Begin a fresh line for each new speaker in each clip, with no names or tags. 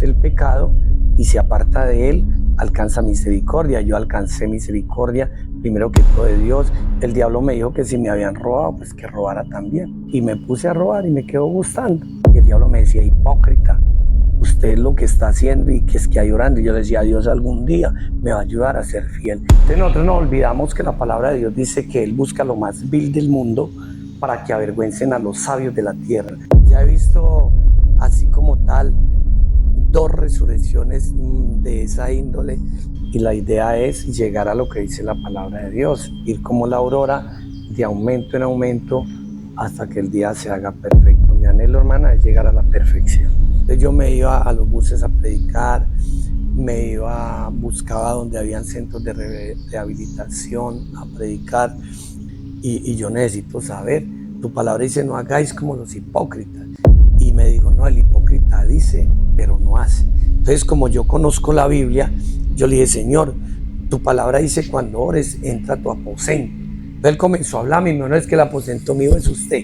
el pecado y se aparta de él, alcanza misericordia. Yo alcancé misericordia primero que todo de Dios. El diablo me dijo que si me habían robado, pues que robara también. Y me puse a robar y me quedó gustando. Y el diablo me decía, hipócrita, usted es lo que está haciendo y que es que hay orando. Y yo le decía, Dios algún día me va a ayudar a ser fiel. Entonces nosotros no olvidamos que la palabra de Dios dice que Él busca lo más vil del mundo para que avergüencen a los sabios de la tierra. Ya he visto así como tal 2 resurrecciones de esa índole, y la idea es llegar a lo que dice la palabra de Dios, ir como la aurora de aumento en aumento hasta que el día se haga perfecto. Mi anhelo, hermana, es llegar a la perfección. Entonces yo me iba a los buses a predicar, buscaba donde habían centros de rehabilitación a predicar, y yo necesito saber, tu palabra dice no hagáis como los hipócritas. Y me dijo, no, el hipócrita dice, pero no hace. Entonces, como yo conozco la Biblia, yo le dije, Señor, tu palabra dice, cuando ores, entra a tu aposento. Entonces él comenzó a hablarme y me dijo, no, es que el aposento mío es usted.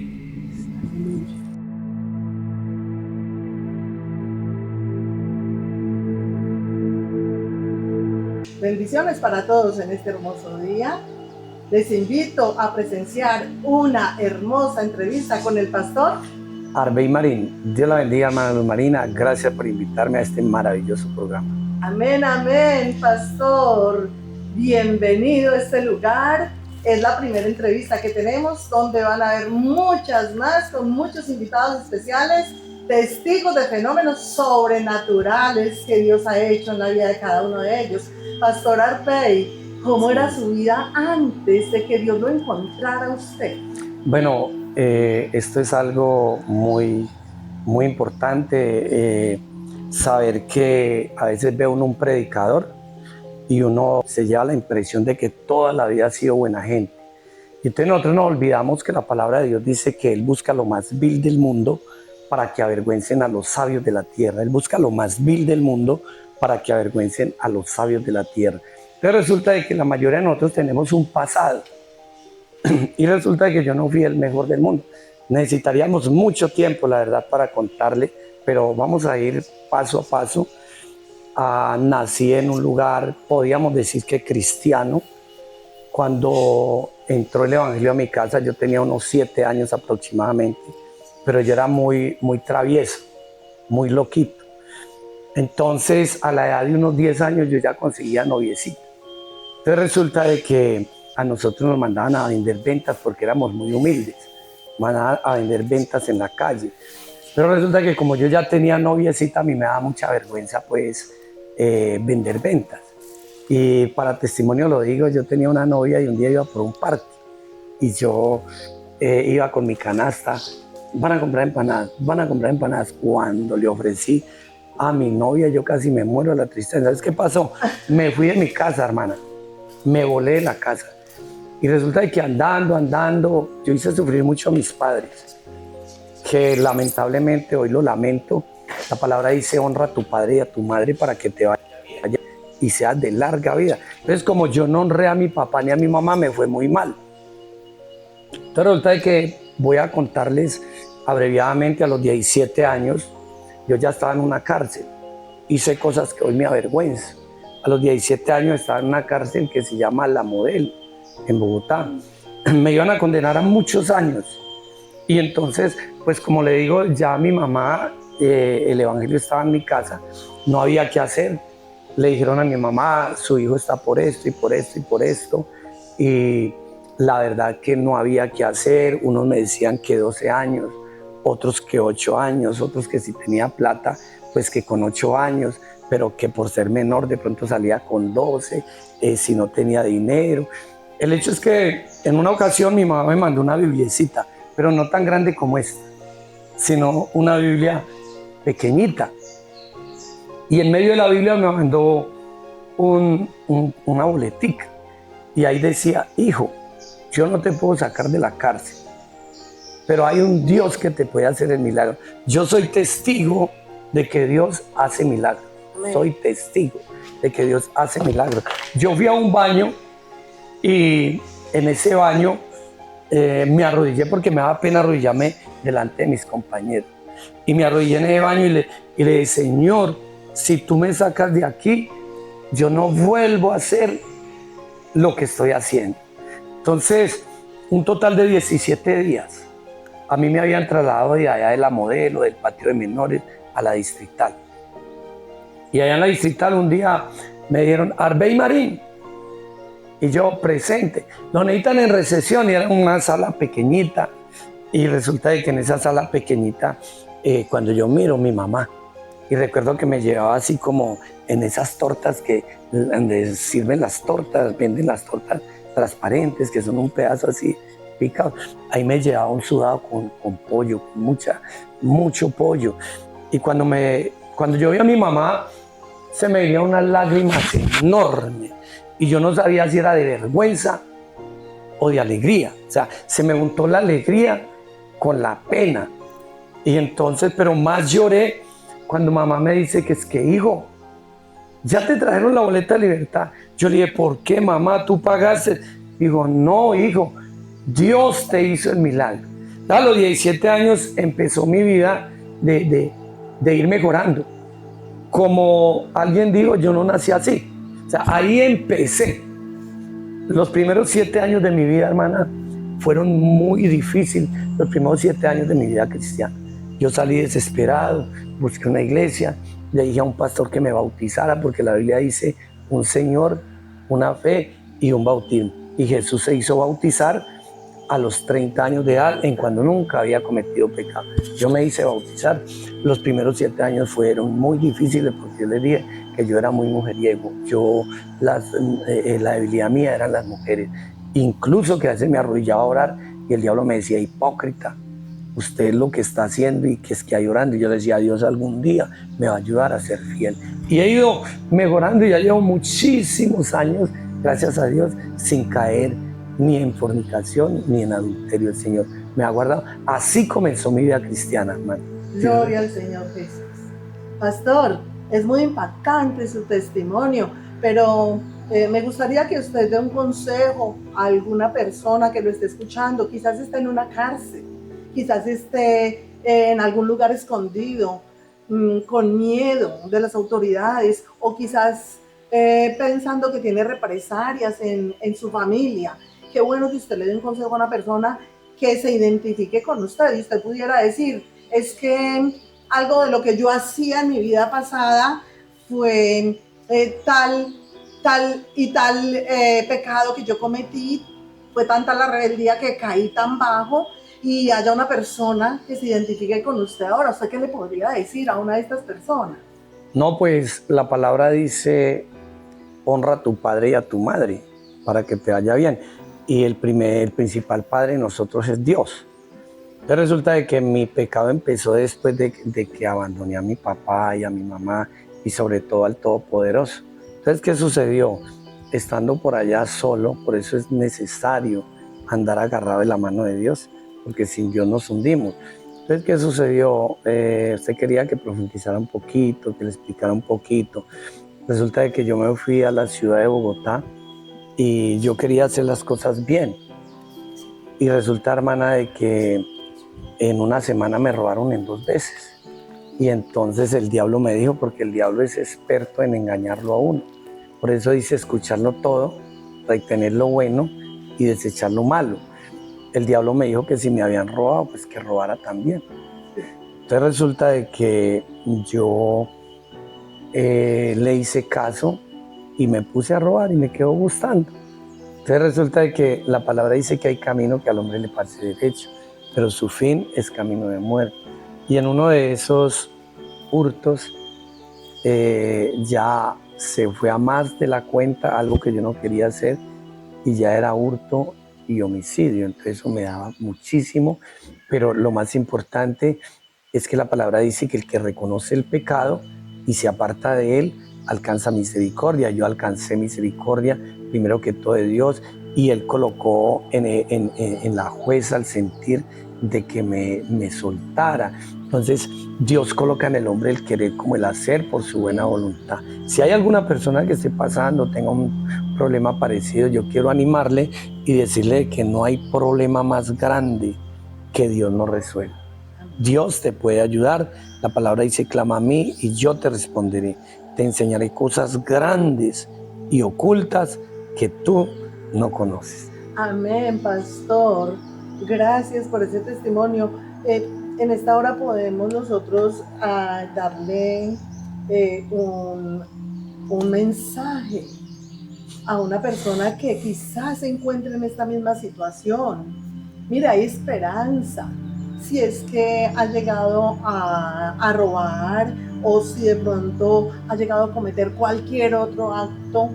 Bendiciones para todos en este hermoso día. Les invito a presenciar una hermosa entrevista con el pastor
Arbey Marín. Dios la bendiga, hermana Luz Marina. Gracias por invitarme a este maravilloso programa.
Amén, amén, pastor. Bienvenido a este lugar. Es la primera entrevista que tenemos, donde van a haber muchas más, con muchos invitados especiales, testigos de fenómenos sobrenaturales que Dios ha hecho en la vida de cada uno de ellos. Pastor Arbey, ¿cómo era su vida antes de que Dios lo encontrara a usted?
Bueno, esto es algo muy importante, saber que a veces ve uno un predicador y uno se lleva la impresión de que toda la vida ha sido buena gente. Y entonces nosotros nos olvidamos que la palabra de Dios dice que Él busca lo más vil del mundo para que avergüencen a los sabios de la tierra. Él busca lo más vil del mundo para que avergüencen a los sabios de la tierra. Entonces resulta de que la mayoría de nosotros tenemos un pasado. Y resulta de que yo no fui el mejor del mundo. Necesitaríamos mucho tiempo, la verdad, para contarle, pero vamos a ir paso a paso. Nací en un lugar, podríamos decir que cristiano. Cuando entró el evangelio a mi casa, yo tenía unos 7 años aproximadamente, pero yo era muy travieso, muy loquito. Entonces, a la edad de unos 10 años, yo ya conseguía noviecita. Entonces resulta de que a nosotros nos mandaban a vender ventas porque éramos muy humildes, mandaban a vender ventas en la calle. Pero resulta que como yo ya tenía noviecita, a mí me daba mucha vergüenza pues vender ventas. Y para testimonio lo digo, yo tenía una novia y un día iba por un parque y yo iba con mi canasta, van a comprar empanadas, van a comprar empanadas. Cuando le ofrecí a mi novia, yo casi me muero de la tristeza. ¿Sabes qué pasó? Me fui de mi casa, hermana, me volé de la casa. Y resulta que andando, yo hice sufrir mucho a mis padres, que lamentablemente hoy lo lamento. La palabra dice, honra a tu padre y a tu madre para que te vaya y seas de larga vida. Entonces, como yo no honré a mi papá ni a mi mamá, me fue muy mal. Entonces resulta que voy a contarles abreviadamente, a los 17 años, yo ya estaba en una cárcel. Hice cosas que hoy me avergüenzo. A los 17 años estaba en una cárcel que se llama La Modelo, en Bogotá. Me iban a condenar a muchos años. Y entonces, pues como le digo, ya mi mamá, el evangelio estaba en mi casa, no había qué hacer. Le dijeron a mi mamá, su hijo está por esto y por esto y por esto. Y la verdad que no había qué hacer. Unos me decían que 12 años, otros que 8 años, otros que si tenía plata, pues que con 8 años, pero que por ser menor de pronto salía con 12, si no tenía dinero. El hecho es que en una ocasión mi mamá me mandó una bibliecita, pero no tan grande como esta, sino una Biblia pequeñita. Y en medio de la Biblia me mandó una boletica. Y ahí decía, hijo, yo no te puedo sacar de la cárcel, pero hay un Dios que te puede hacer el milagro. Yo soy testigo de que Dios hace milagros. Amén. Soy testigo de que Dios hace milagros. Yo fui a un baño y en ese baño me arrodillé porque me daba pena arrodillarme delante de mis compañeros. Y me arrodillé en ese baño y le dije, Señor, si tú me sacas de aquí, yo no vuelvo a hacer lo que estoy haciendo. Entonces, un total de 17 días. A mí me habían trasladado de allá de la Modelo, del patio de menores, a la Distrital. Y allá en la Distrital un día me dijeron, Arbey Marín. Y yo, presente. Lo necesitan en recesión y era una sala pequeñita. Y resulta de que en esa sala pequeñita, cuando yo miro mi mamá, y recuerdo que me llevaba así como en esas tortas donde sirven las tortas, venden las tortas transparentes, que son un pedazo así picado. Ahí me llevaba un sudado con pollo, con mucho pollo. Y cuando yo vi a mi mamá, se me venían unas lágrimas enormes. Y yo no sabía si era de vergüenza o de alegría. O sea, se me juntó la alegría con la pena. Y entonces, pero más lloré cuando mamá me dice que es que, hijo, ya te trajeron la boleta de libertad. Yo le dije, ¿por qué, mamá? ¿Tú pagaste? Dijo, no, hijo, Dios te hizo el milagro. A los 17 años empezó mi vida de ir mejorando. Como alguien dijo, yo no nací así. O sea, ahí empecé. Los primeros 7 años de mi vida, hermana, fueron muy difíciles. Los primeros 7 años de mi vida cristiana. Yo salí desesperado, busqué una iglesia, le dije a un pastor que me bautizara, porque la Biblia dice un Señor, una fe y un bautismo. Y Jesús se hizo bautizar a los 30 años de edad, en cuando nunca había cometido pecado. Yo me hice bautizar. Los primeros 7 años fueron muy difíciles porque yo les dije que yo era muy mujeriego. La debilidad mía eran las mujeres. Incluso que a veces me arrodillaba a orar y el diablo me decía, hipócrita, usted es lo que está haciendo y que es que hay orando. Y yo le decía, Dios algún día me va a ayudar a ser fiel. Y he ido mejorando y ya llevo muchísimos años, gracias a Dios, sin caer ni en fornicación ni en adulterio. El Señor me ha guardado. Así comenzó mi vida cristiana, hermano.
Gloria al Señor Jesús. Pastor, es muy impactante su testimonio, pero me gustaría que usted dé un consejo a alguna persona que lo esté escuchando. Quizás esté en una cárcel, quizás esté en algún lugar escondido, con miedo de las autoridades, o quizás pensando que tiene represalias en su familia. Qué bueno que usted le dé un consejo a una persona que se identifique con usted y usted pudiera decir, es que algo de lo que yo hacía en mi vida pasada fue tal pecado que yo cometí, fue tanta la rebeldía que caí tan bajo, y haya una persona que se identifique con usted ahora. ¿Usted qué le podría decir a una de estas personas?
No, pues la palabra dice, honra a tu padre y a tu madre para que te vaya bien. Y el principal padre de nosotros es Dios. Entonces resulta de que mi pecado empezó después de que abandoné a mi papá y a mi mamá y sobre todo al Todopoderoso. Entonces, ¿qué sucedió? Estando por allá solo, por eso es necesario andar agarrado de la mano de Dios, porque sin Dios nos hundimos. Entonces, ¿qué sucedió? Usted quería que profundizara un poquito, que le explicara un poquito. Resulta de que yo me fui a la ciudad de Bogotá y yo quería hacer las cosas bien. Y resulta, hermana, de que en una semana me robaron en 2 veces. Y entonces el diablo me dijo, porque el diablo es experto en engañarlo a uno. Por eso dice escucharlo todo, retener lo bueno y desechar lo malo. El diablo me dijo que si me habían robado, pues que robara también. Entonces resulta de que yo le hice caso y me puse a robar y me quedó gustando. Entonces resulta de que la palabra dice que hay camino que al hombre le parece derecho, pero su fin es camino de muerte. Y en uno de esos hurtos ya se fue a más de la cuenta, algo que yo no quería hacer, y ya era hurto y homicidio. Entonces eso me daba muchísimo, pero lo más importante es que la palabra dice que el que reconoce el pecado y se aparta de él, alcanza misericordia. Yo alcancé misericordia, primero que todo de Dios, y Él colocó en la jueza el sentir de que me soltara. Entonces Dios coloca en el hombre el querer como el hacer por su buena voluntad. Si hay alguna persona que esté pasando, tenga un problema parecido, yo quiero animarle y decirle que no hay problema más grande que Dios no resuelva. Dios te puede ayudar. La palabra dice, clama a mí y yo te responderé. Te enseñaré cosas grandes y ocultas que tú no conoces.
Amén, pastor. Gracias por ese testimonio. En esta hora podemos nosotros darle un mensaje a una persona que quizás se encuentre en esta misma situación. Mira, hay esperanza. Si es que ha llegado a robar o si de pronto ha llegado a cometer cualquier otro acto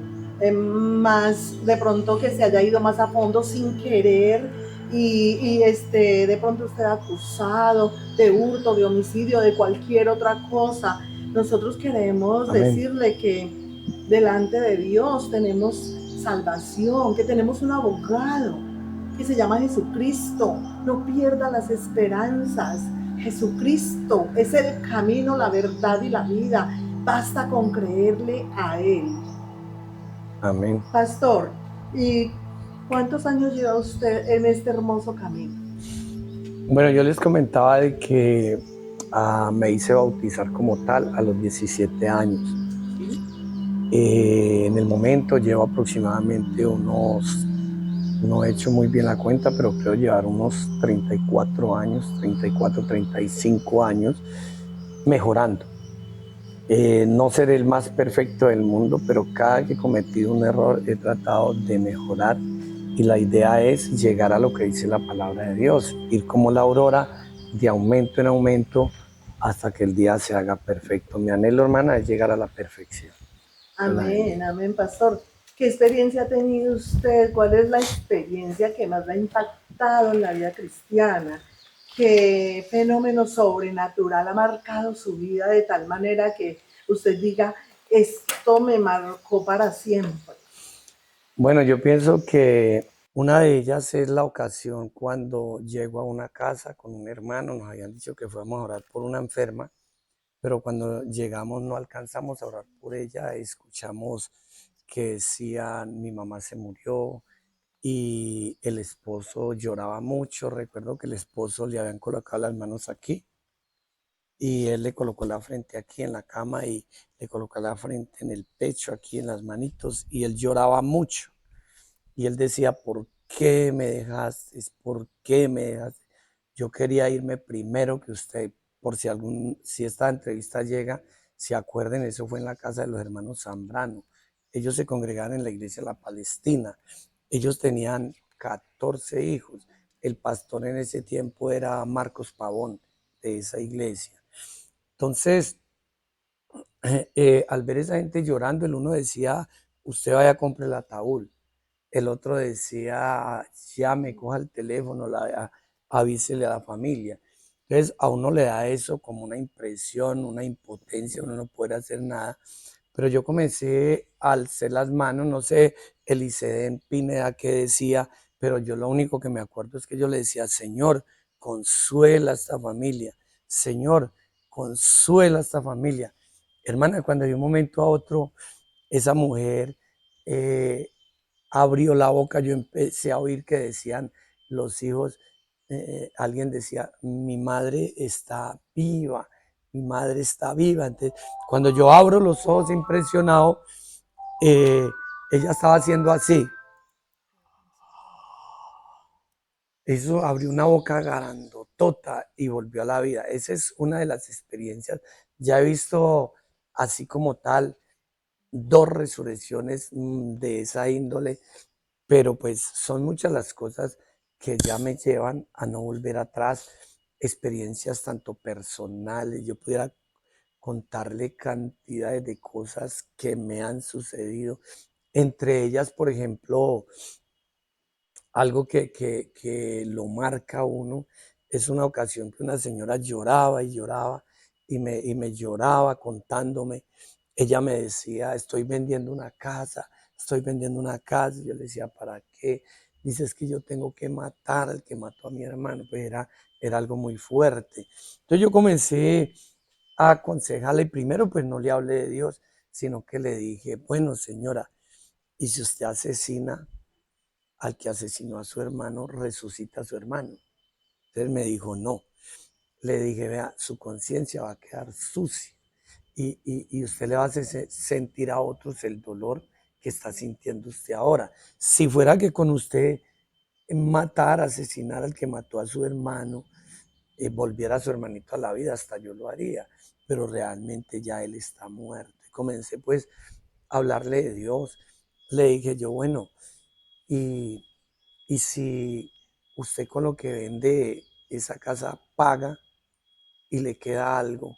más, de pronto que se haya ido más a fondo sin querer de pronto usted acusado de hurto, de homicidio, de cualquier otra cosa. Nosotros queremos
Amén.
decirle que delante de Dios tenemos salvación, que tenemos un abogado que se llama Jesucristo. No pierda las esperanzas. Jesucristo es el camino, la verdad y la vida. Basta con creerle a Él.
Amén.
Pastor, ¿y cuántos años lleva usted en este hermoso camino?
Bueno, yo les comentaba de que me hice bautizar como tal a los 17 años. En el momento llevo aproximadamente no he hecho muy bien la cuenta, pero creo llevar unos 34 años, 34, 35 años mejorando. No seré el más perfecto del mundo, pero cada que he cometido un error he tratado de mejorar y la idea es llegar a lo que dice la palabra de Dios, ir como la aurora de aumento en aumento hasta que el día se haga perfecto. Mi anhelo, hermana, es llegar a la perfección.
Amén, amén, pastor. ¿Qué experiencia ha tenido usted? ¿Cuál es la experiencia que más le ha impactado en la vida cristiana? ¿Qué fenómeno sobrenatural ha marcado su vida de tal manera que usted diga, esto me marcó para siempre?
Bueno, yo pienso que una de ellas es la ocasión cuando llego a una casa con un hermano, nos habían dicho que fuéramos a orar por una enferma, pero cuando llegamos no alcanzamos a orar por ella, escuchamos que decían mi mamá se murió y el esposo lloraba mucho. Recuerdo que el esposo le habían colocado las manos aquí y él le colocó la frente aquí en la cama y le colocó la frente en el pecho, aquí en las manitos, y él lloraba mucho. Y él decía, ¿por qué me dejaste? ¿Por qué me dejaste? Yo quería irme primero que usted, por si esta entrevista llega, se acuerden, eso fue en la casa de los hermanos Zambrano. Ellos se congregaban en la iglesia de la Palestina. Ellos tenían 14 hijos. El pastor en ese tiempo era Marcos Pavón, de esa iglesia. Entonces, al ver esa gente llorando, el uno decía, usted vaya a comprar el ataúd. El otro decía, llame, coja el teléfono, avísele a la familia. Entonces a uno le da eso como una impresión, una impotencia, uno no puede hacer nada. Pero yo comencé a alzar las manos, no sé, Eliseden Pineda qué decía, pero yo lo único que me acuerdo es que yo le decía, Señor, consuela a esta familia. Señor, consuela a esta familia. Hermana, cuando de un momento a otro esa mujer eh, abrió la boca, yo empecé a oír que decían los hijos, alguien decía, mi madre está viva, mi madre está viva. Entonces, cuando yo abro los ojos impresionado, eh, ella estaba haciendo así. Eso abrió una boca grandotota y volvió a la vida. Esa es una de las experiencias. Ya he visto así como tal dos resurrecciones de esa índole, pero pues son muchas las cosas que ya me llevan a no volver atrás, experiencias tanto personales, yo pudiera contarle cantidades de cosas que me han sucedido, entre ellas, por ejemplo, algo que lo marca a uno, es una ocasión que una señora lloraba y lloraba y me lloraba contándome. Ella me decía, estoy vendiendo una casa, estoy vendiendo una casa. Y yo le decía, ¿para qué? Dice, es que yo tengo que matar al que mató a mi hermano. Pues era algo muy fuerte. Entonces yo comencé a aconsejarle, primero pues no le hablé de Dios, sino que le dije, bueno señora, ¿y si usted asesina al que asesinó a su hermano, resucita a su hermano? Entonces me dijo, no, le dije, vea, su conciencia va a quedar sucia y usted le va a hacer sentir a otros el dolor que está sintiendo usted ahora. Si fuera que con usted matar, asesinar al que mató a su hermano, volviera a su hermanito a la vida, hasta yo lo haría, pero realmente ya él está muerto. Y comencé pues a hablarle de Dios. Le dije yo, bueno, y, y si usted con lo que vende esa casa paga y le queda algo,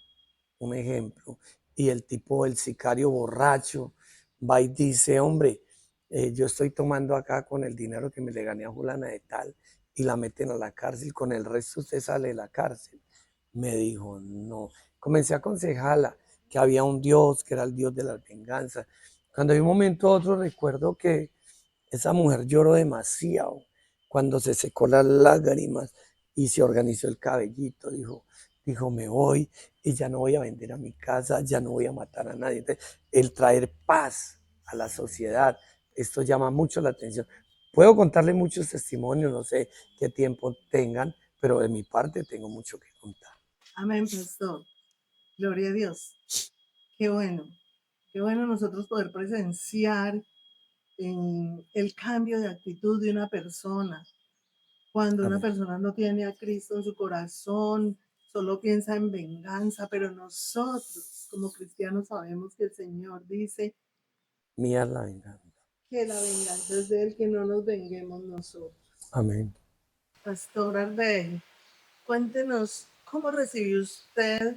un ejemplo, y el tipo, el sicario borracho, va y dice, hombre, yo estoy tomando acá con el dinero que me le gané a fulana de tal, y la meten a la cárcel, con el resto usted sale de la cárcel. Me dijo, no. Comencé a aconsejarla que había un Dios, que era el Dios de las venganzas. Cuando de un momento a otro recuerdo que esa mujer lloró demasiado, cuando se secó las lágrimas y se organizó el cabellito, dijo, me voy y ya no voy a vender a mi casa, ya no voy a matar a nadie. Entonces, el traer paz a la sociedad, esto llama mucho la atención. Puedo contarle muchos testimonios, no sé qué tiempo tengan, pero de mi parte tengo mucho que contar.
Amén, pastor. Gloria a Dios. Qué bueno. Qué bueno nosotros poder presenciar el cambio de actitud de una persona. Cuando una
Amén.
persona no tiene a Cristo en su corazón, solo piensa en venganza, pero nosotros como cristianos sabemos que el Señor dice
Mía es la venganza.
que la venganza es de Él, que no nos venguemos nosotros.
Amén.
Pastor Arbey, cuéntenos cómo recibió usted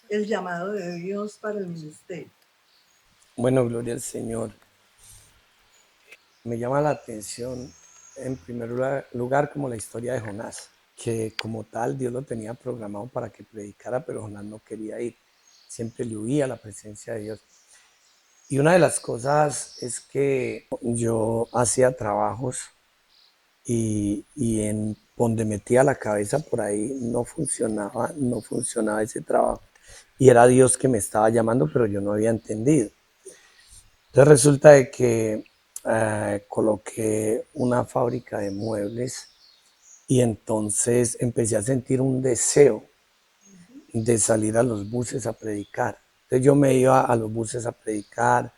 el llamado de Dios para el ministerio.
Bueno, gloria al Señor. Me llama la atención, en primer lugar, como la historia de Jonás, que como tal Dios lo tenía programado para que predicara, pero Jonás no quería ir. Siempre le huía a la presencia de Dios. Y una de las cosas es que yo hacía trabajos y en donde metía la cabeza por ahí no funcionaba ese trabajo. Y era Dios que me estaba llamando, pero yo no había entendido. Entonces resulta de que coloqué una fábrica de muebles y entonces empecé a sentir un deseo de salir a los buses a predicar. Entonces yo me iba a los buses a predicar,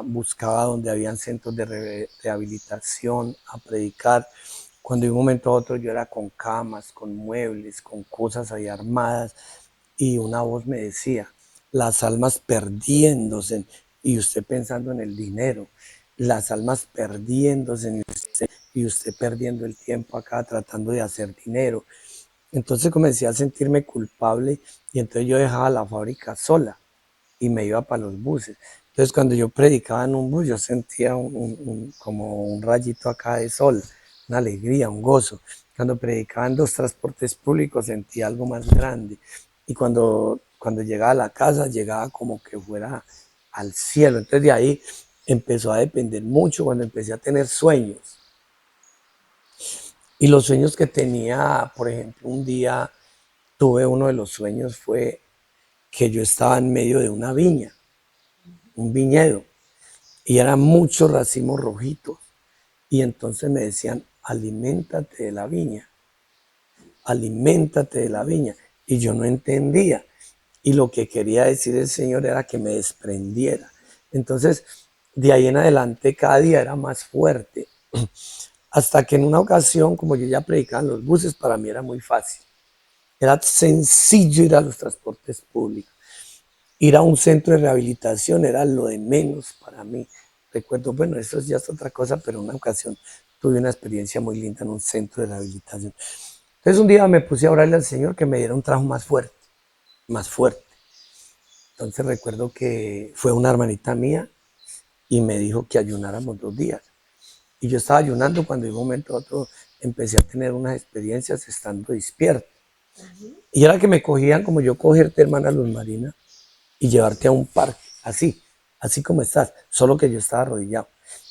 buscaba donde habían centros de rehabilitación a predicar. Cuando de un momento a otro yo era con camas, con muebles, con cosas ahí armadas y una voz me decía, las almas perdiéndose y usted pensando en el dinero, las almas perdiéndose y usted perdiendo el tiempo acá tratando de hacer dinero. Entonces comencé a sentirme culpable y entonces yo dejaba la fábrica sola y me iba para los buses. Entonces cuando yo predicaba en un bus yo sentía como un rayito acá de sol, una alegría, un gozo. Cuando predicaba en los transportes públicos sentía algo más grande. Y cuando llegaba a la casa llegaba como que fuera al cielo. Entonces de ahí empezó a depender mucho cuando empecé a tener sueños. Y los sueños que tenía, por ejemplo, un día tuve uno de los sueños fue que yo estaba en medio de una viña, un viñedo, y eran muchos racimos rojitos. Y entonces me decían, aliméntate de la viña, aliméntate de la viña. Y yo no entendía. Y lo que quería decir el Señor era que me desprendiera. Entonces, de ahí en adelante, cada día era más fuerte. Hasta que en una ocasión, como yo ya predicaba en los buses, para mí era muy fácil. Era sencillo ir a los transportes públicos. Ir a un centro de rehabilitación era lo de menos para mí. Recuerdo, bueno, eso ya es otra cosa, pero en una ocasión tuve una experiencia muy linda en un centro de rehabilitación. Entonces un día me puse a orarle al Señor que me diera un trabajo más fuerte, más fuerte. Entonces recuerdo que fue una hermanita mía y me dijo que ayunáramos 2 días. Y yo estaba ayunando cuando de un momento a otro empecé a tener unas experiencias estando despierto. Y era que me cogían como yo cogerte, hermana Luz Marina, y llevarte a un parque, así como estás, solo que yo estaba arrodillado.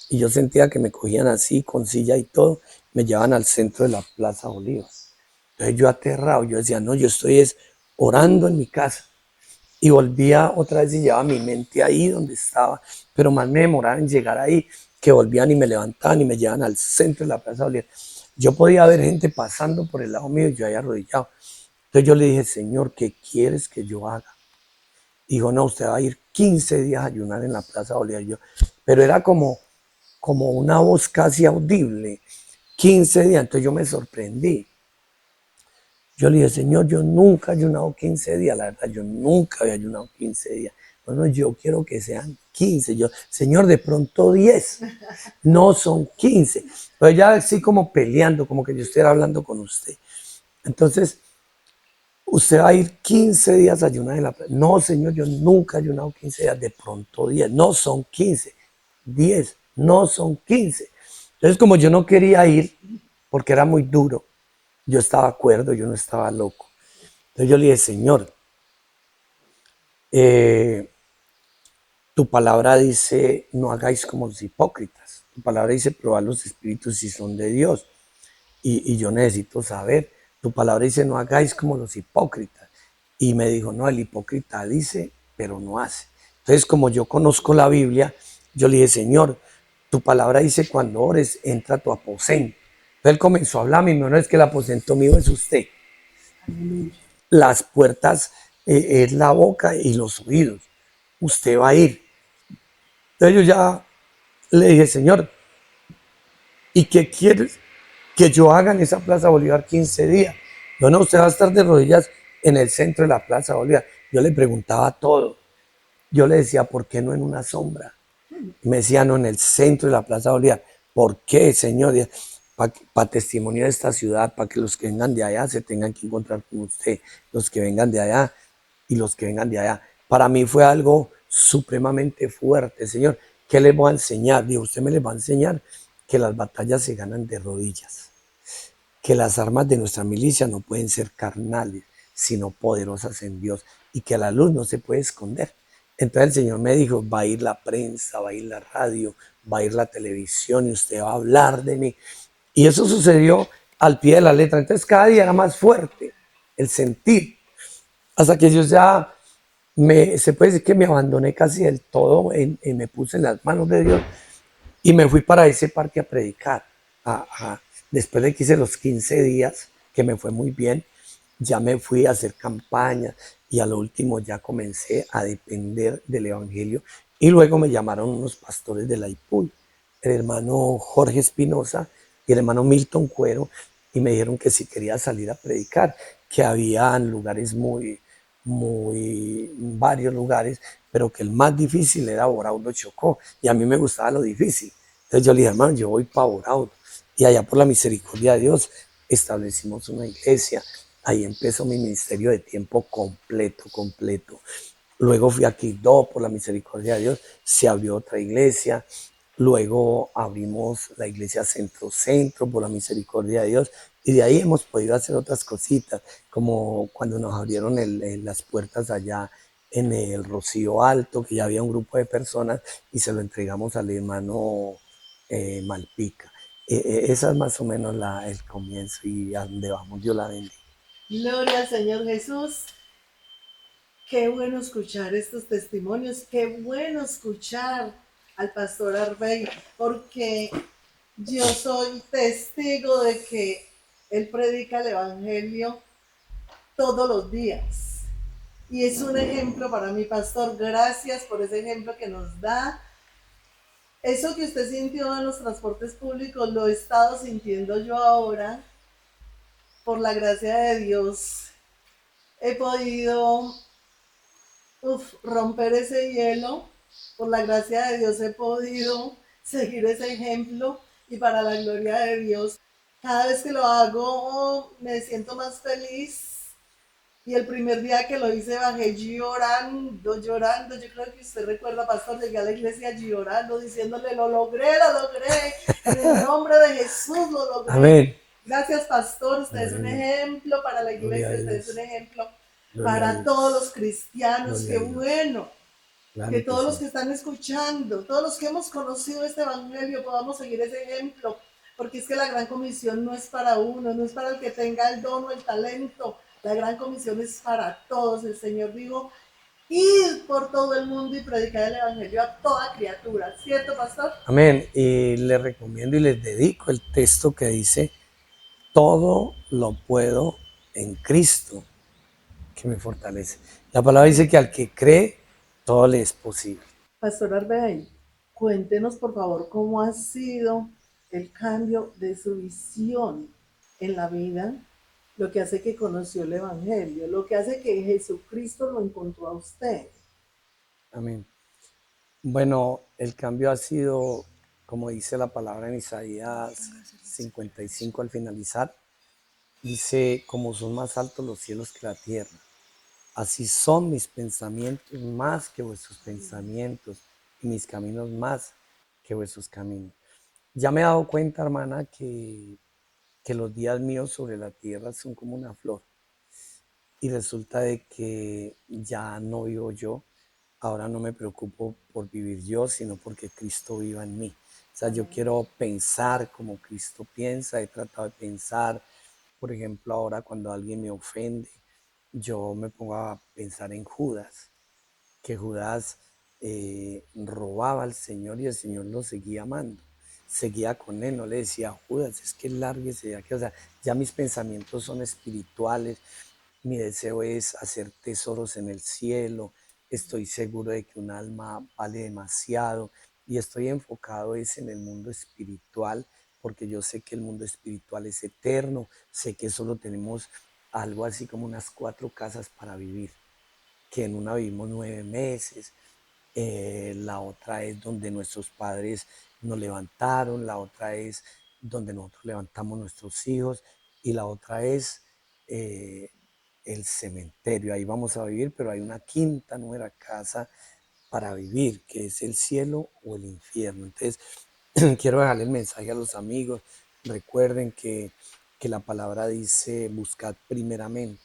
Y yo sentía que me cogían así, con silla y todo, me llevaban al centro de la Plaza Bolívar. Entonces yo aterrado, yo decía, no, yo estoy orando en mi casa. Y volvía otra vez y llevaba mi mente ahí donde estaba, pero más me demoraba en llegar ahí, que volvían y me levantaban y me llevaban al centro de la Plaza Bolívar. Yo podía ver gente pasando por el lado mío y yo ahí arrodillado. Entonces yo le dije, Señor, ¿qué quieres que yo haga? Dijo, no, usted va a ir 15 días a ayunar en la Plaza Bolívar. Pero era como una voz casi audible, 15 días. Entonces yo me sorprendí. Yo le dije, Señor, yo nunca he ayunado 15 días, la verdad, yo nunca había ayunado 15 días. Bueno, yo quiero que sean 15. Yo, Señor, de pronto 10. No son 15. Pero ya así como peleando, como que yo estuviera hablando con usted. Entonces, usted va a ir 15 días a ayunar en la playa. No, Señor, yo nunca he ayunado 15 días, de pronto 10. No son 15. 10, no son 15. Entonces, como yo no quería ir, porque era muy duro, yo estaba de acuerdo, yo no estaba loco. Entonces yo le dije, Señor, eh, tu palabra dice, no hagáis como los hipócritas. Tu palabra dice, probar los espíritus si son de Dios. Y yo necesito saber. Tu palabra dice, no hagáis como los hipócritas. Y me dijo, no, el hipócrita dice, pero no hace. Entonces, como yo conozco la Biblia, yo le dije, Señor, tu palabra dice, cuando ores, entra a tu aposento. Entonces él comenzó a hablarme y me dijo, no, es que el aposento mío es usted. Las puertas es la boca y los oídos. Usted va a ir. Entonces yo ya le dije, Señor, ¿y qué quieres que yo haga en esa Plaza Bolívar 15 días? No, usted va a estar de rodillas en el centro de la Plaza Bolívar. Yo le preguntaba todo. Yo le decía, ¿por qué no en una sombra? Y me decía, no, en el centro de la Plaza Bolívar. ¿Por qué, Señor? Para testimoniar esta ciudad, para que los que vengan de allá se tengan que encontrar con usted, los que vengan de allá y los que vengan de allá. Para mí fue algo supremamente fuerte, Señor. ¿Qué les voy a enseñar? Digo, usted me les va a enseñar que las batallas se ganan de rodillas, que las armas de nuestra milicia no pueden ser carnales, sino poderosas en Dios, y que la luz no se puede esconder. Entonces el Señor me dijo, va a ir la prensa, va a ir la radio, va a ir la televisión y usted va a hablar de mí. Y eso sucedió al pie de la letra. Entonces cada día era más fuerte el sentir, hasta que yo ya se puede decir que me abandoné casi del todo, me puse en las manos de Dios y me fui para ese parque a predicar. Después de que hice los 15 días, que me fue muy bien, ya me fui a hacer campaña y a lo último ya comencé a depender del Evangelio. Y luego me llamaron unos pastores de la IPUY, el hermano Jorge Espinosa y el hermano Milton Cuero, y me dijeron que si quería salir a predicar, que había lugares varios lugares, pero que el más difícil era Boraudo Chocó, y a mí me gustaba lo difícil. Entonces yo le dije, hermano, yo voy para Boraudo, y allá por la misericordia de Dios establecimos una iglesia. Ahí empezó mi ministerio de tiempo completo. Luego fui a Quibdó, por la misericordia de Dios, se abrió otra iglesia. Luego abrimos la iglesia Centro, por la misericordia de Dios. Y de ahí hemos podido hacer otras cositas, como cuando nos abrieron las puertas allá en el Rocío Alto, que ya había un grupo de personas y se lo entregamos al hermano Malpica. Esa es más o menos el comienzo y a donde vamos, Dios la bendiga.
Gloria al Señor Jesús. Qué bueno escuchar estos testimonios, qué bueno escuchar al pastor Arbey, porque yo soy testigo de que él predica el Evangelio todos los días. Y es un ejemplo para mí, pastor. Gracias por ese ejemplo que nos da. Eso que usted sintió en los transportes públicos lo he estado sintiendo yo ahora. Por la gracia de Dios he podido romper ese hielo. Por la gracia de Dios he podido seguir ese ejemplo y para la gloria de Dios, cada vez que lo hago me siento más feliz. Y el primer día que lo hice bajé llorando. Yo creo que usted recuerda, pastor, llegué a la iglesia llorando, diciéndole, lo logré, en el nombre de Jesús lo logré.
Amén.
Gracias, pastor, usted es un ejemplo para la iglesia, usted es un ejemplo para todos los cristianos. Qué bueno que todos los que están escuchando, todos los que hemos conocido este evangelio podamos seguir ese ejemplo, porque es que la gran comisión no es para uno, no es para el que tenga el don o el talento, la gran comisión es para todos. El Señor dijo, ir por todo el mundo y predicar el evangelio a toda criatura, ¿cierto, pastor?
Amén. Y les recomiendo y les dedico el texto que dice, todo lo puedo en Cristo que me fortalece. La palabra dice que al que cree, todo le es posible.
Pastor Arbey, cuéntenos por favor cómo ha sido el cambio de su visión en la vida, lo que hace que conoció el Evangelio, lo que hace que Jesucristo lo encontró a usted.
Amén. Bueno, el cambio ha sido, como dice la palabra en Isaías 55 al finalizar, dice, como son más altos los cielos que la tierra, así son mis pensamientos más que vuestros pensamientos y mis caminos más que vuestros caminos. Ya me he dado cuenta, hermana, que los días míos sobre la tierra son como una flor. Y resulta de que ya no vivo yo, ahora no me preocupo por vivir yo, sino porque Cristo viva en mí. O sea, yo
Amén.
quiero pensar como Cristo piensa, he tratado de pensar, por ejemplo, ahora cuando alguien me ofende, yo me pongo a pensar en Judas, que Judas robaba al Señor y el Señor lo seguía amando, seguía con él, no le decía, Judas, es que lárguese de aquí, o sea, ya mis pensamientos son espirituales, mi deseo es hacer tesoros en el cielo, estoy seguro de que un alma vale demasiado y estoy enfocado es en el mundo espiritual, porque yo sé que el mundo espiritual es eterno, sé que solo tenemos algo así como unas 4 casas para vivir, que en una vivimos 9 meses, la otra es donde nuestros padres nos levantaron, la otra es donde nosotros levantamos nuestros hijos y la otra es eh, el cementerio. Ahí vamos a vivir, pero hay una quinta nueva casa para vivir, que es el cielo o el infierno. Entonces, quiero dejarle el mensaje a los amigos. Recuerden que la palabra dice, buscad primeramente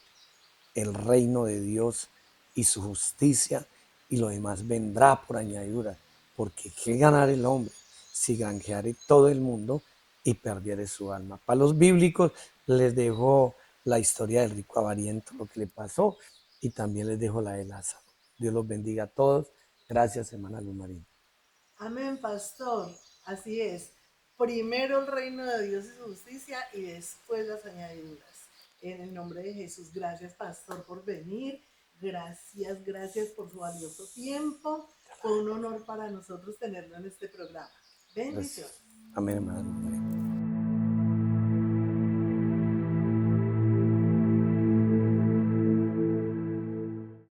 el reino de Dios y su justicia, y lo demás vendrá por añadidura. Porque qué ganar el hombre si granjeare todo el mundo y perdiere su alma. Para los bíblicos les dejo la historia del rico avariento, lo que le pasó, y también les dejo la de Lázaro. Dios los bendiga a todos. Gracias, hermana Luz Marín.
Amén, pastor. Así es. Primero el reino de Dios y su justicia y después las añadiduras. En el nombre de Jesús, gracias, pastor, por venir. Gracias, gracias por su valioso tiempo. Fue un honor para nosotros tenerlo en este programa.
Gracias.
Bendiciones.
Amén, hermana Luz Marín.